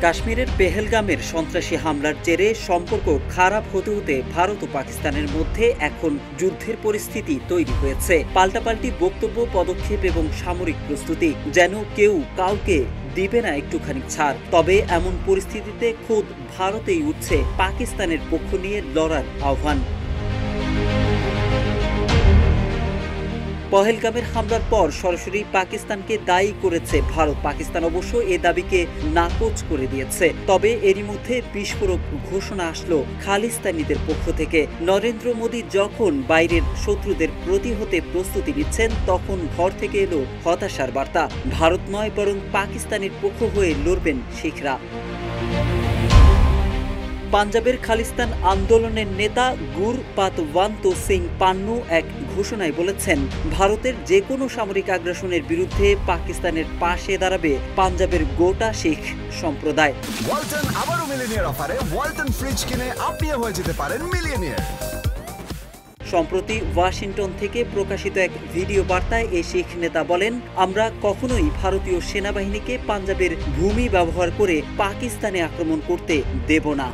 কাশ্মীরের পেহেলগামের সন্ত্রাসী হামলার জেরে সম্পর্ক খারাপ হতে হতে ভারত ও পাকিস্তানের মধ্যে এখন যুদ্ধের পরিস্থিতি তৈরি হয়েছে। পাল্টাপাল্টি বক্তব্য, পদক্ষেপ এবং সামরিক প্রস্তুতি, যেন কেউ কাউকে দিবে না একটুখানি ছাড়। তবে এমন পরিস্থিতিতে খোদ ভারতেই উঠছে পাকিস্তানের পক্ষ নিয়ে লড়ার আহ্বান। পহেলগামের হামলার পর সরাসরি পাকিস্তানকে দায়ী করেছে ভারত। পাকিস্তান অবশ্য এ দাবিকে নাকচ করে দিয়েছে। তবে এরই মধ্যে বিস্ফোরক ঘোষণা আসলো খালিস্তানিদের পক্ষ থেকে। নরেন্দ্র মোদী যখন বাইরের শত্রুদের প্রতিহতে প্রস্তুতি নিচ্ছেন, তখন ঘর থেকে এলো হতাশার বার্তা। ভারত নয়, বরং পাকিস্তানের পক্ষ হয়ে লড়বেন শিখরা। পাঞ্জাবের খালিস্তান আন্দোলনের নেতা গুরপাতওয়ান্ত সিং পান্নু এক ঘোষণায় বলেছেন, ভারতের যে কোনো সামরিক আগ্রাসনের বিরুদ্ধে পাকিস্তানের পাশে দাঁড়াবে পাঞ্জাবের গোটা শিখ সম্প্রদায়। ওয়ালটন আবারও মিলিয়নিয়ার অফারে ওয়ালটন ফ্রিজ কিনে আপনিও হয়ে যেতে পারেন মিলিয়নিয়ার। সম্প্রতি ওয়াশিংটন থেকে প্রকাশিত এক ভিডিও বার্তায় এই শিখ নেতা বলেন, আমরা কখনোই ভারতীয় সেনাবাহিনীকে পাঞ্জাবের ভূমি ব্যবহার করে পাকিস্তানে আক্রমণ করতে দেব না।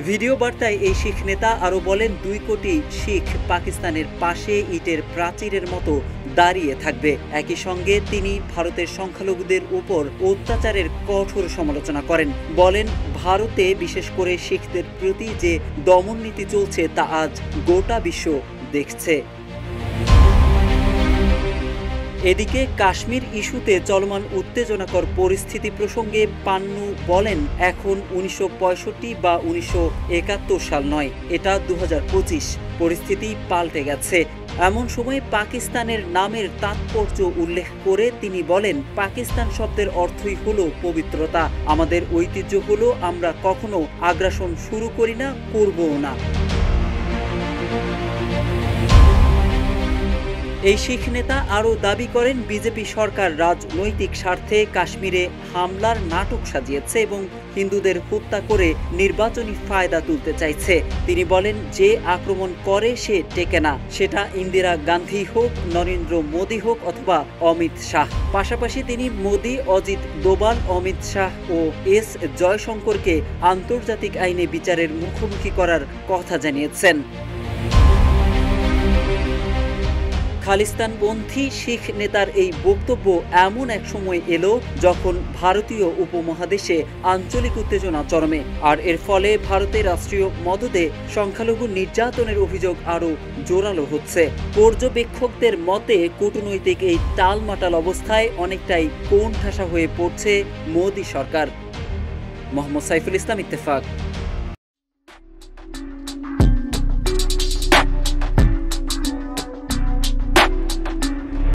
ভিডিও বার্তায় এই শিখ নেতা আরও বলেন, 2 কোটি শিখ পাকিস্তানের পাশে ইটের প্রাচীরের মতো দাঁড়িয়ে থাকবে। একই সঙ্গে তিনি ভারতের সংখ্যালঘুদের উপর অত্যাচারের কঠোর সমালোচনা করেন। বলেন, ভারতে বিশেষ করে শিখদের প্রতি যে দমন নীতি চলছে তা আজ গোটা বিশ্ব দেখছে। এদিকে কাশ্মীর ইস্যুতে চলমান উত্তেজনাকর পরিস্থিতি প্রসঙ্গে পান্নু বলেন, এখন 1965 বা 1971 সাল নয়, এটা 2025। পরিস্থিতি পাল্টে গেছে। এমন সময় পাকিস্তানের নামের তাৎপর্য উল্লেখ করে তিনি বলেন, পাকিস্তান শব্দের অর্থই হলো পবিত্রতা। আমাদের ঐতিহ্য হলো আমরা কখনো আগ্রাসন শুরু করি না, করবও না। এই শিখ নেতা আরও দাবি করেন, বিজেপি সরকার রাজনৈতিক স্বার্থে কাশ্মীরে হামলার নাটক সাজিয়েছে এবং হিন্দুদের হত্যা করে নির্বাচনী ফায়দা তুলতে চাইছে। তিনি বলেন, যে আক্রমণ করে সে টেকে না, সেটা ইন্দিরা গান্ধী হোক, নরেন্দ্র মোদী হোক অথবা অমিত শাহ। পাশাপাশি তিনি মোদী, অজিত দোভাল, অমিত শাহ ও এস জয়শঙ্করকে আন্তর্জাতিক আইনে বিচারের মুখোমুখি করার কথা জানিয়েছেন। খালিস্তানপন্থী শিখ নেতার এই বক্তব্য এমন এক সময় এলো যখন ভারতীয় উপমহাদেশে আঞ্চলিক উত্তেজনা চরমে, আর এর ফলে ভারতের রাষ্ট্রীয় মদদে সংখ্যালঘু নির্যাতনের অভিযোগ আরও জোরালো হচ্ছে। পর্যবেক্ষকদের মতে কূটনৈতিক এই টালমাটাল অবস্থায় অনেকটাই কোণঠাসা হয়ে পড়ছে মোদী সরকার। মোহাম্মদ সাইফুল ইসলাম, ইত্তেফাক।